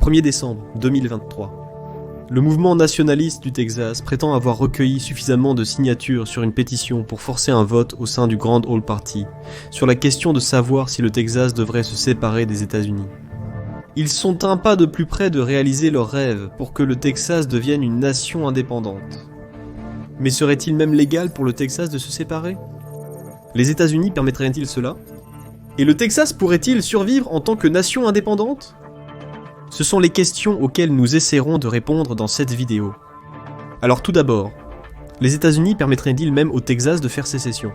1er décembre 2023. Le mouvement nationaliste du Texas prétend avoir recueilli suffisamment de signatures sur une pétition pour forcer un vote au sein du Grand All Party sur la question de savoir si le Texas devrait se séparer des États-Unis. Ils sont un pas de plus près de réaliser leur rêve pour que le Texas devienne une nation indépendante. Mais serait-il même légal pour le Texas de se séparer ? Les États-Unis permettraient-ils cela ? Et le Texas pourrait-il survivre en tant que nation indépendante ? Ce sont les questions auxquelles nous essaierons de répondre dans cette vidéo. Alors tout d'abord, les États-Unis permettraient-ils même au Texas de faire sécession ?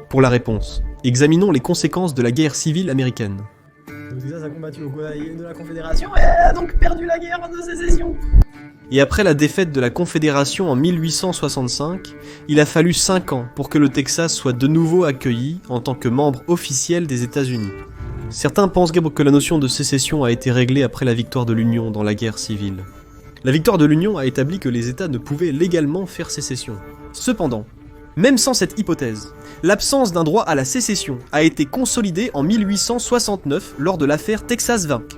Pour la réponse, examinons les conséquences de la guerre civile américaine. Le Texas a combattu au côté de la Confédération et a donc perdu la guerre de sécession. Et après la défaite de la Confédération en 1865, il a fallu 5 ans pour que le Texas soit de nouveau accueilli en tant que membre officiel des États-Unis. Certains pensent que la notion de sécession a été réglée après la victoire de l'Union dans la guerre civile. La victoire de l'Union a établi que les États ne pouvaient légalement faire sécession. Cependant, même sans cette hypothèse, l'absence d'un droit à la sécession a été consolidée en 1869 lors de l'affaire Texas Inc.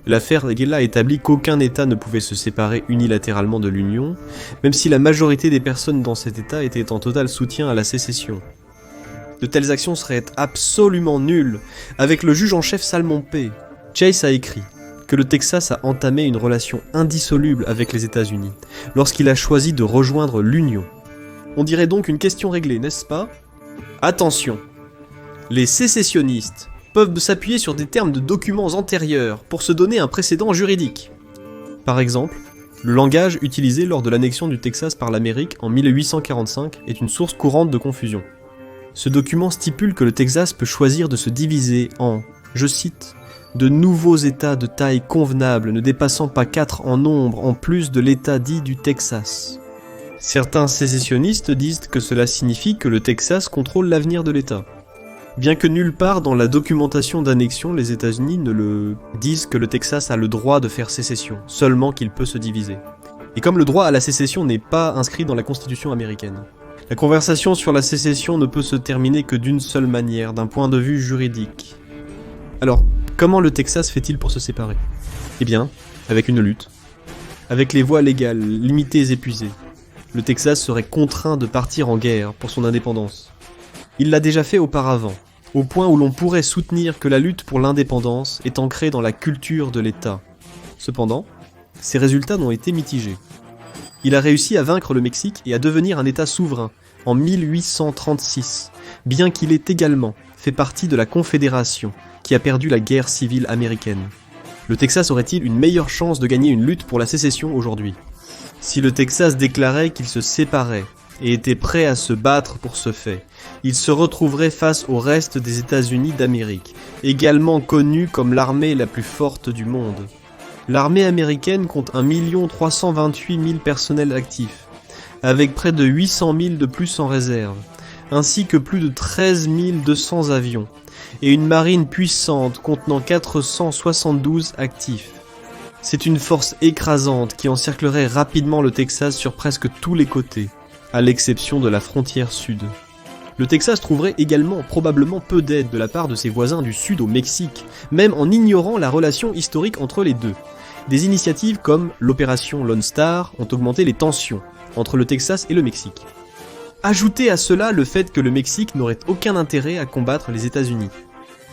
L'affaire a établi qu'aucun État ne pouvait se séparer unilatéralement de l'Union, même si la majorité des personnes dans cet État étaient en total soutien à la sécession. De telles actions seraient absolument nulles. Avec le juge en chef Salmon P., Chase a écrit que le Texas a entamé une relation indissoluble avec les États-Unis lorsqu'il a choisi de rejoindre l'Union. On dirait donc une question réglée, n'est-ce pas ? Attention, les sécessionnistes peuvent s'appuyer sur des termes de documents antérieurs pour se donner un précédent juridique. Par exemple, le langage utilisé lors de l'annexion du Texas par l'Amérique en 1845 est une source courante de confusion. Ce document stipule que le Texas peut choisir de se diviser en, je cite, « de nouveaux États de taille convenable ne dépassant pas 4 en nombre en plus de l'État dit du Texas ». Certains sécessionnistes disent que cela signifie que le Texas contrôle l'avenir de l'État. Bien que nulle part dans la documentation d'annexion les États-Unis ne le disent que le Texas a le droit de faire sécession, seulement qu'il peut se diviser. Et comme le droit à la sécession n'est pas inscrit dans la Constitution américaine, la conversation sur la sécession ne peut se terminer que d'une seule manière, d'un point de vue juridique. Alors, comment le Texas fait-il pour se séparer ? Eh bien, avec une lutte. Avec les voies légales limitées et épuisées, le Texas serait contraint de partir en guerre pour son indépendance. Il l'a déjà fait auparavant, au point où l'on pourrait soutenir que la lutte pour l'indépendance est ancrée dans la culture de l'État. Cependant, ses résultats n'ont été mitigés. Il a réussi à vaincre le Mexique et à devenir un État souverain en 1836, bien qu'il ait également fait partie de la Confédération qui a perdu la guerre civile américaine. Le Texas aurait-il une meilleure chance de gagner une lutte pour la sécession aujourd'hui ? Si le Texas déclarait qu'il se séparait et était prêt à se battre pour ce fait, il se retrouverait face au reste des États-Unis d'Amérique, également connu comme l'armée la plus forte du monde. L'armée américaine compte 1 328 000 personnels actifs, avec près de 800 000 de plus en réserve, ainsi que plus de 13 200 avions, et une marine puissante contenant 472 actifs. C'est une force écrasante qui encerclerait rapidement le Texas sur presque tous les côtés, à l'exception de la frontière sud. Le Texas trouverait également probablement peu d'aide de la part de ses voisins du sud au Mexique, même en ignorant la relation historique entre les deux. Des initiatives comme l'opération Lone Star ont augmenté les tensions entre le Texas et le Mexique. Ajoutez à cela le fait que le Mexique n'aurait aucun intérêt à combattre les États-Unis.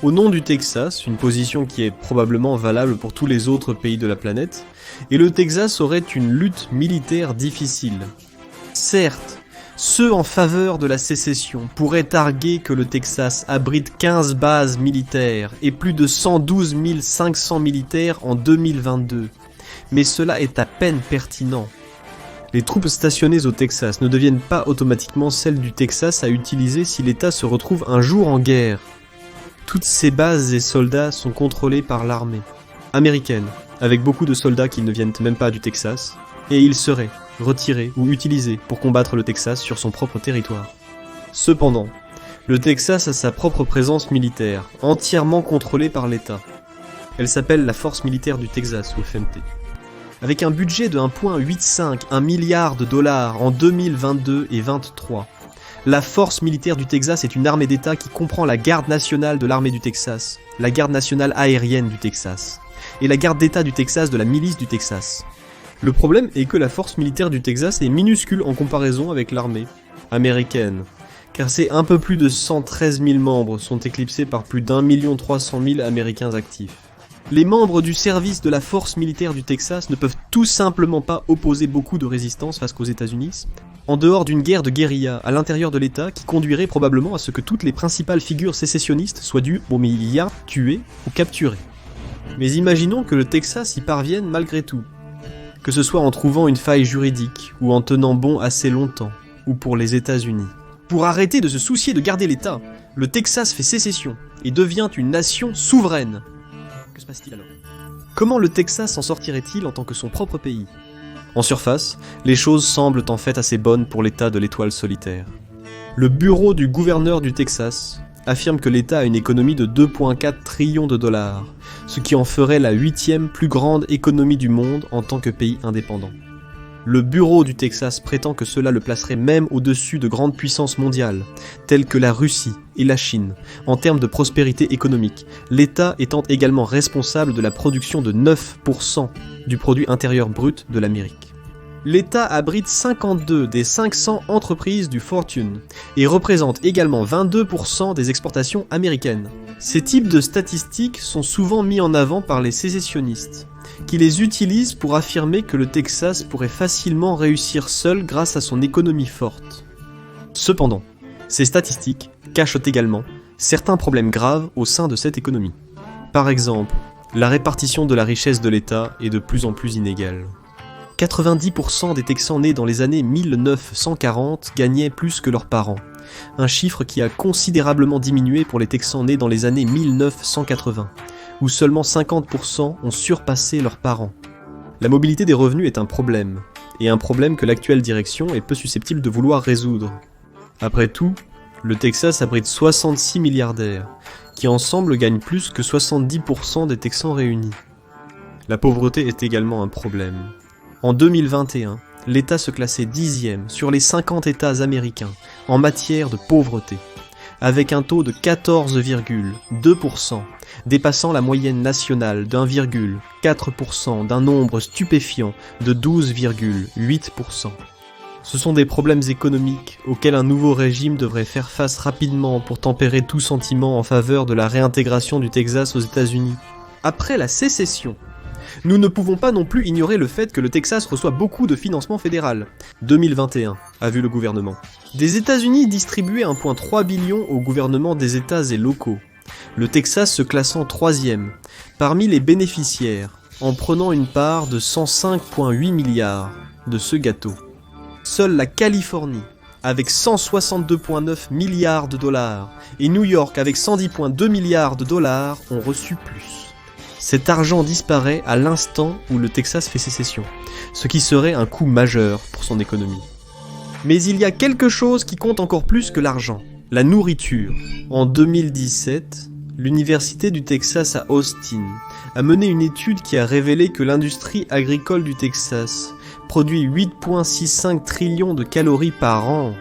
Au nom du Texas, une position qui est probablement valable pour tous les autres pays de la planète, et le Texas aurait une lutte militaire difficile. Certes, ceux en faveur de la sécession pourraient arguer que le Texas abrite 15 bases militaires et plus de 112 500 militaires en 2022, mais cela est à peine pertinent. Les troupes stationnées au Texas ne deviennent pas automatiquement celles du Texas à utiliser si l'État se retrouve un jour en guerre. Toutes ces bases et soldats sont contrôlés par l'armée américaine, avec beaucoup de soldats qui ne viennent même pas du Texas, et ils seraient retirés ou utilisés pour combattre le Texas sur son propre territoire. Cependant, le Texas a sa propre présence militaire, entièrement contrôlée par l'État. Elle s'appelle la Force militaire du Texas, ou FMT. Avec un budget de 1,85 milliard de dollars en 2022 et 2023, la Force militaire du Texas est une armée d'État qui comprend la garde nationale de l'armée du Texas, la garde nationale aérienne du Texas, et la garde d'État du Texas de la milice du Texas. Le problème est que la force militaire du Texas est minuscule en comparaison avec l'armée américaine, car ses un peu plus de 113 000 membres sont éclipsés par plus d'1 300 000 Américains actifs. Les membres du service de la force militaire du Texas ne peuvent tout simplement pas opposer beaucoup de résistance face aux États-Unis, en dehors d'une guerre de guérilla à l'intérieur de l'État qui conduirait probablement à ce que toutes les principales figures sécessionnistes soient dues aux milliards tués ou capturés. Mais imaginons que le Texas y parvienne malgré tout, que ce soit en trouvant une faille juridique ou en tenant bon assez longtemps, ou pour les États-Unis. Pour arrêter de se soucier de garder l'État, le Texas fait sécession et devient une nation souveraine. Que se passe-t-il alors ? Comment le Texas s'en sortirait-il en tant que son propre pays ? En surface, les choses semblent en fait assez bonnes pour l'État de l'étoile solitaire. Le bureau du gouverneur du Texas affirme que l'État a une économie de 2,4 trillions de dollars, ce qui en ferait la 8e plus grande économie du monde en tant que pays indépendant. Le bureau du Texas prétend que cela le placerait même au-dessus de grandes puissances mondiales, telles que la Russie et la Chine, en termes de prospérité économique, l'État étant également responsable de la production de 9% du produit intérieur brut de l'Amérique. L'État abrite 52 des 500 entreprises du Fortune et représente également 22% des exportations américaines. Ces types de statistiques sont souvent mis en avant par les sécessionnistes, qui les utilisent pour affirmer que le Texas pourrait facilement réussir seul grâce à son économie forte. Cependant, ces statistiques cachent également certains problèmes graves au sein de cette économie. Par exemple, la répartition de la richesse de l'État est de plus en plus inégale. 90% des Texans nés dans les années 1940 gagnaient plus que leurs parents, un chiffre qui a considérablement diminué pour les Texans nés dans les années 1980, où seulement 50% ont surpassé leurs parents. La mobilité des revenus est un problème, et un problème que l'actuelle direction est peu susceptible de vouloir résoudre. Après tout, le Texas abrite 66 milliardaires, qui ensemble gagnent plus que 70% des Texans réunis. La pauvreté est également un problème. En 2021, l'État se classait 10e sur les 50 États américains en matière de pauvreté, avec un taux de 14,2%, dépassant la moyenne nationale d'1,4% d'un nombre stupéfiant de 12,8%. Ce sont des problèmes économiques auxquels un nouveau régime devrait faire face rapidement pour tempérer tout sentiment en faveur de la réintégration du Texas aux États-Unis. Après la sécession, nous ne pouvons pas non plus ignorer le fait que le Texas reçoit beaucoup de financement fédéral. 2021, a vu le gouvernement. Des États-Unis distribuaient 1,3 billion au gouvernement des États et locaux. Le Texas se classant 3e parmi les bénéficiaires, en prenant une part de 105,8 milliards de ce gâteau. Seule la Californie, avec 162,9 milliards de dollars, et New York, avec 110,2 milliards de dollars, ont reçu plus. Cet argent disparaît à l'instant où le Texas fait sécession, ce qui serait un coût majeur pour son économie. Mais il y a quelque chose qui compte encore plus que l'argent, la nourriture. En 2017, l'Université du Texas à Austin a mené une étude qui a révélé que l'industrie agricole du Texas produit 8,65 trillions de calories par an.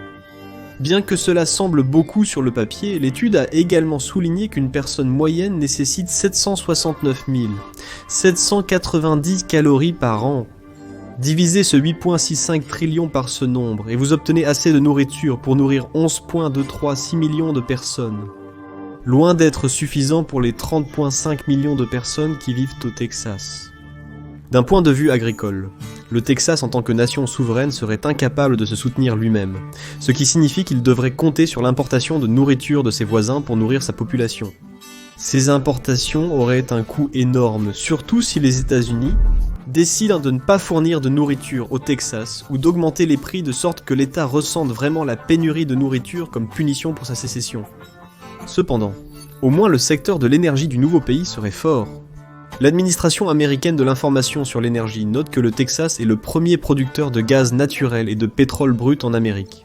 Bien que cela semble beaucoup sur le papier, l'étude a également souligné qu'une personne moyenne nécessite 769 790 calories par an. Divisez ce 8,65 trillions par ce nombre et vous obtenez assez de nourriture pour nourrir 11,236 millions de personnes. Loin d'être suffisant pour les 30,5 millions de personnes qui vivent au Texas. D'un point de vue agricole, le Texas en tant que nation souveraine serait incapable de se soutenir lui-même, ce qui signifie qu'il devrait compter sur l'importation de nourriture de ses voisins pour nourrir sa population. Ces importations auraient un coût énorme, surtout si les États-Unis décident de ne pas fournir de nourriture au Texas ou d'augmenter les prix de sorte que l'État ressente vraiment la pénurie de nourriture comme punition pour sa sécession. Cependant, au moins le secteur de l'énergie du nouveau pays serait fort. L'administration américaine de l'information sur l'énergie note que le Texas est le premier producteur de gaz naturel et de pétrole brut en Amérique.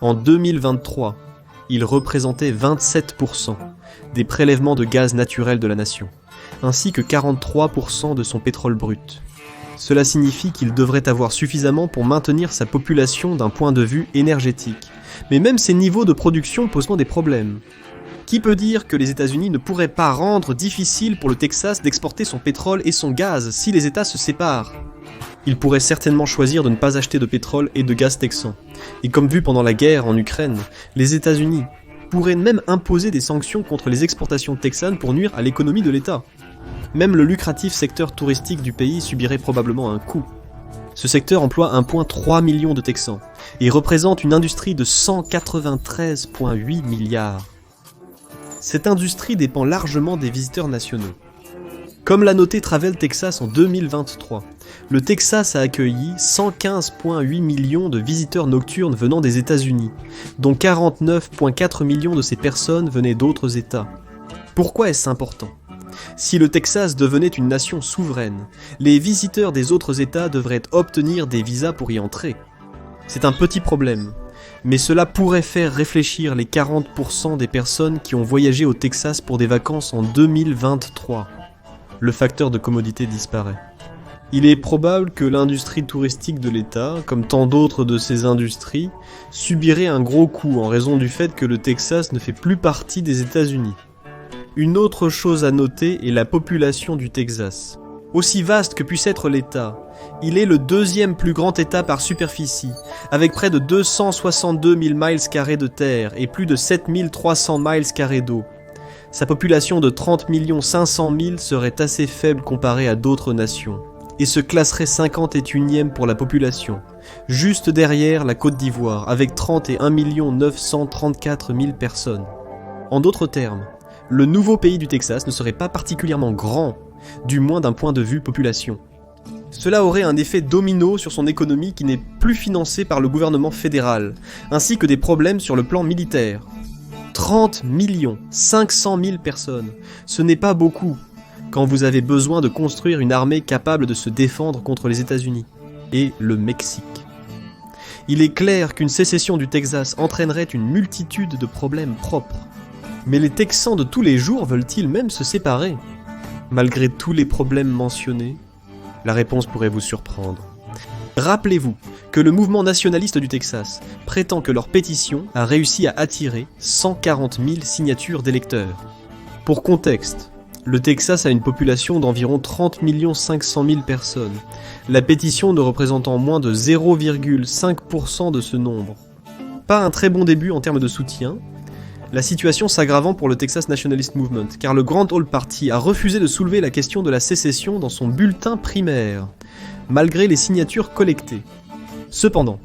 En 2023, il représentait 27% des prélèvements de gaz naturel de la nation, ainsi que 43% de son pétrole brut. Cela signifie qu'il devrait avoir suffisamment pour maintenir sa population d'un point de vue énergétique. Mais même ces niveaux de production posent des problèmes. Qui peut dire que les États-Unis ne pourraient pas rendre difficile pour le Texas d'exporter son pétrole et son gaz si les États se séparent? Ils pourraient certainement choisir de ne pas acheter de pétrole et de gaz texan. Et comme vu pendant la guerre en Ukraine, les États-Unis pourraient même imposer des sanctions contre les exportations texanes pour nuire à l'économie de l'État. Même le lucratif secteur touristique du pays subirait probablement un coup. Ce secteur emploie 1,3 million de Texans et représente une industrie de 193,8 milliards. Cette industrie dépend largement des visiteurs nationaux. Comme l'a noté Travel Texas en 2023, le Texas a accueilli 115,8 millions de visiteurs nocturnes venant des États-Unis, dont 49,4 millions de ces personnes venaient d'autres États. Pourquoi est-ce important ? Si le Texas devenait une nation souveraine, les visiteurs des autres États devraient obtenir des visas pour y entrer. C'est un petit problème, mais cela pourrait faire réfléchir les 40% des personnes qui ont voyagé au Texas pour des vacances en 2023. Le facteur de commodité disparaît. Il est probable que l'industrie touristique de l'État, comme tant d'autres de ces industries, subirait un gros coup en raison du fait que le Texas ne fait plus partie des États-Unis. Une autre chose à noter est la population du Texas. Aussi vaste que puisse être l'État, il est le deuxième plus grand État par superficie, avec près de 262 000 miles carrés de terre et plus de 7 300 miles carrés d'eau. Sa population de 30 500 000 serait assez faible comparée à d'autres nations, et se classerait 51e pour la population, juste derrière la Côte d'Ivoire, avec 31 934 000 personnes. En d'autres termes, le nouveau pays du Texas ne serait pas particulièrement grand, du moins d'un point de vue population. Cela aurait un effet domino sur son économie qui n'est plus financée par le gouvernement fédéral, ainsi que des problèmes sur le plan militaire. 30 500 000 personnes, ce n'est pas beaucoup, quand vous avez besoin de construire une armée capable de se défendre contre les États-Unis et le Mexique. Il est clair qu'une sécession du Texas entraînerait une multitude de problèmes propres. Mais les Texans de tous les jours veulent-ils même se séparer? Malgré tous les problèmes mentionnés, la réponse pourrait vous surprendre. Rappelez-vous que le mouvement nationaliste du Texas prétend que leur pétition a réussi à attirer 140 000 signatures d'électeurs. Pour contexte, le Texas a une population d'environ 30 500 000 personnes, la pétition ne représentant moins de 0,5% de ce nombre. Pas un très bon début en termes de soutien, la situation s'aggravant pour le Texas Nationalist Movement, car le Grand All Party a refusé de soulever la question de la sécession dans son bulletin primaire, malgré les signatures collectées. Cependant,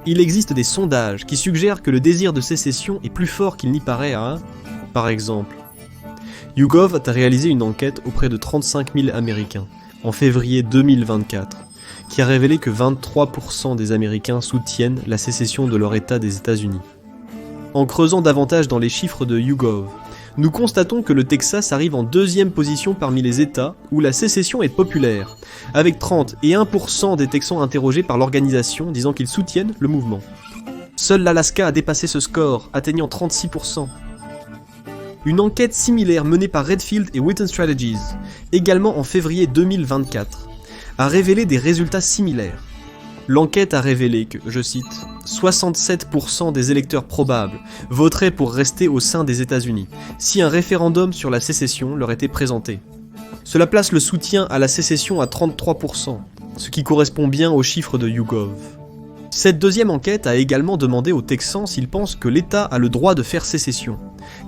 il existe des sondages qui suggèrent que le désir de sécession est plus fort qu'il n'y paraît à, par exemple, YouGov a réalisé une enquête auprès de 35 000 Américains, en février 2024, qui a révélé que 23% des Américains soutiennent la sécession de leur État des États-Unis. En creusant davantage dans les chiffres de YouGov, nous constatons que le Texas arrive en deuxième position parmi les États où la sécession est populaire, avec 31% des Texans interrogés par l'organisation disant qu'ils soutiennent le mouvement. Seul l'Alaska a dépassé ce score, atteignant 36%. Une enquête similaire menée par Redfield et Wheaton Strategies, également en février 2024, a révélé des résultats similaires. L'enquête a révélé que, je cite, 67% des électeurs probables voteraient pour rester au sein des États-Unis si un référendum sur la sécession leur était présenté. Cela place le soutien à la sécession à 33%, ce qui correspond bien aux chiffres de YouGov. Cette deuxième enquête a également demandé aux Texans s'ils pensent que l'État a le droit de faire sécession.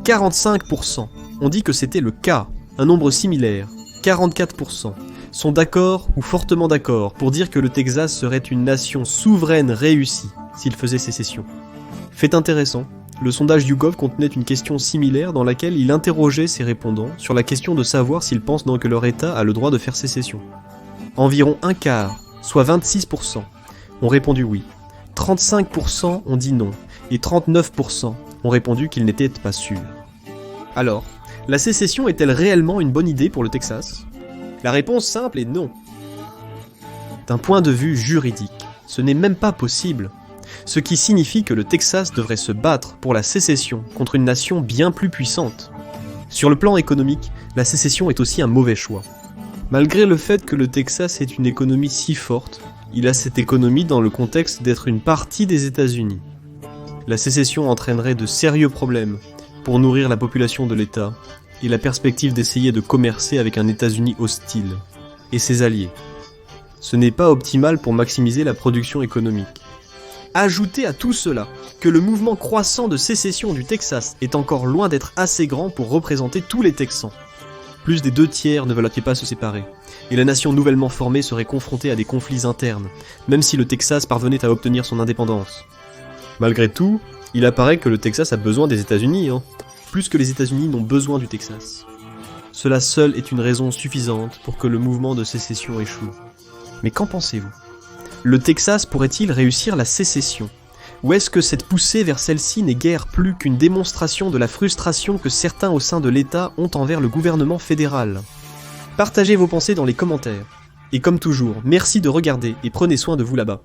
45% ont dit que c'était le cas, un nombre similaire, 44%. Sont d'accord ou fortement d'accord pour dire que le Texas serait une nation souveraine réussie s'il faisait sécession. Fait intéressant, le sondage YouGov contenait une question similaire dans laquelle il interrogeait ses répondants sur la question de savoir s'ils pensent donc que leur État a le droit de faire sécession. Environ un quart, soit 26%, ont répondu oui, 35% ont dit non, et 39% ont répondu qu'ils n'étaient pas sûrs. Alors, la sécession est-elle réellement une bonne idée pour le Texas ? La réponse simple est non. D'un point de vue juridique, ce n'est même pas possible, ce qui signifie que le Texas devrait se battre pour la sécession contre une nation bien plus puissante. Sur le plan économique, la sécession est aussi un mauvais choix. Malgré le fait que le Texas ait une économie si forte, il a cette économie dans le contexte d'être une partie des États-Unis. La sécession entraînerait de sérieux problèmes pour nourrir la population de l'État, et la perspective d'essayer de commercer avec un États-Unis hostile, et ses alliés. Ce n'est pas optimal pour maximiser la production économique. Ajoutez à tout cela que le mouvement croissant de sécession du Texas est encore loin d'être assez grand pour représenter tous les Texans. Plus des 2/3 ne veulent pas se séparer, et la nation nouvellement formée serait confrontée à des conflits internes, même si le Texas parvenait à obtenir son indépendance. Malgré tout, il apparaît que le Texas a besoin des États-Unis, plus que les États-Unis n'ont besoin du Texas. Cela seul est une raison suffisante pour que le mouvement de sécession échoue. Mais qu'en pensez-vous ? Le Texas pourrait-il réussir la sécession ? Ou est-ce que cette poussée vers celle-ci n'est guère plus qu'une démonstration de la frustration que certains au sein de l'État ont envers le gouvernement fédéral ? Partagez vos pensées dans les commentaires. Et comme toujours, merci de regarder et prenez soin de vous là-bas.